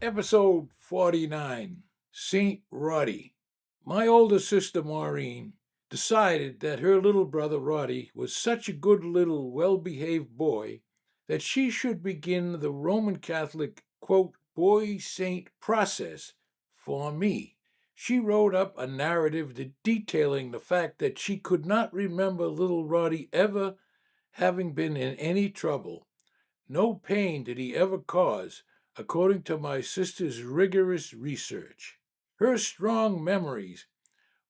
Episode 49, St. Roddy. My older sister Maureen decided that her little brother Roddy was such a good little well-behaved boy that she should begin the Roman Catholic, quote, boy saint process for me. She wrote up a narrative detailing the fact that she could not remember little Roddy ever having been in any trouble. No pain did he ever cause, according to my sister's rigorous research. Her strong memories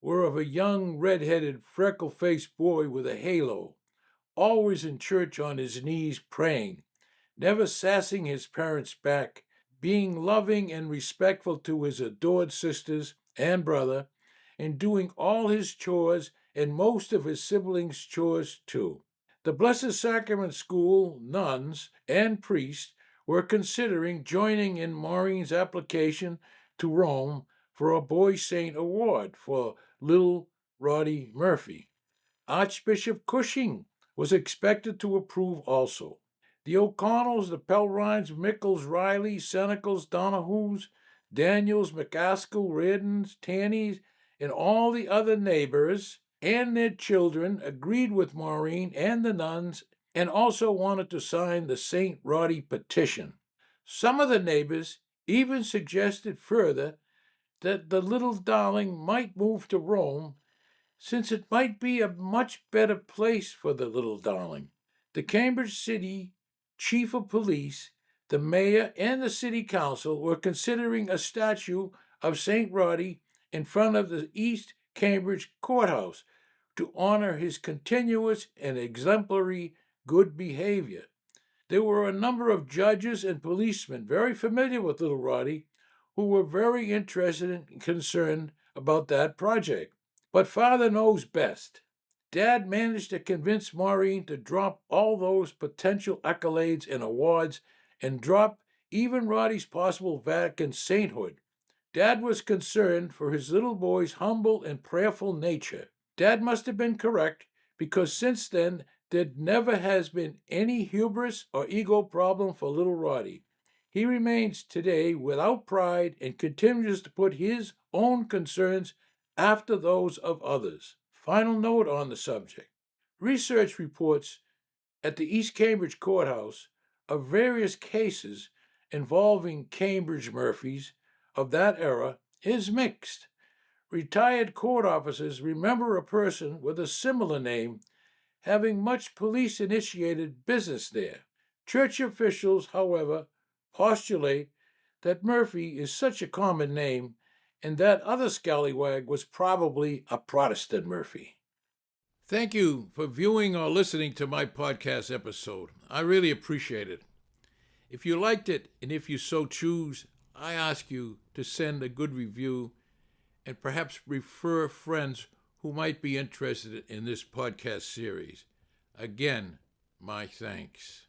were of a young red-headed freckle-faced boy with a halo, always in church on his knees praying, never sassing his parents back, being loving and respectful to his adored sisters and brother, and doing all his chores and most of his siblings' chores too. The Blessed Sacrament School nuns and priests were considering joining in Maureen's application to Rome for a Boy Saint award for Little Roddy Murphy. Archbishop Cushing was expected to approve also. The O'Connells, the Pelrines, Mickles, Riley, Senecals, Donahues, Daniels, McCaskill, Reardons, Tanneys, and all the other neighbors and their children agreed with Maureen and the nuns and also wanted to sign the St. Roddy petition. Some of the neighbors even suggested further that the little darling might move to Rome, since it might be a much better place for the little darling. The Cambridge City Chief of Police, the mayor, and the city council were considering a statue of St. Roddy in front of the East Cambridge Courthouse to honor his continuous and exemplary good behavior. There were a number of judges and policemen very familiar with little Roddy who were very interested and concerned about that project. But Father knows best. Dad managed to convince Maureen to drop all those potential accolades and awards and drop even Roddy's possible Vatican sainthood. Dad was concerned for his little boy's humble and prayerful nature. Dad must have been correct, because since then there never has been any hubris or ego problem for little Roddy. He remains today without pride and continues to put his own concerns after those of others. Final note on the subject. Research reports at the East Cambridge Courthouse of various cases involving Cambridge Murphys of that era is mixed. Retired court officers remember a person with a similar name having much police-initiated business there. Church officials, however, postulate that Murphy is such a common name and that other scallywag was probably a Protestant Murphy. Thank you for viewing or listening to my podcast episode. I really appreciate it. If you liked it, and if you so choose, I ask you to send a good review and perhaps refer friends who might be interested in this podcast series. Again, my thanks.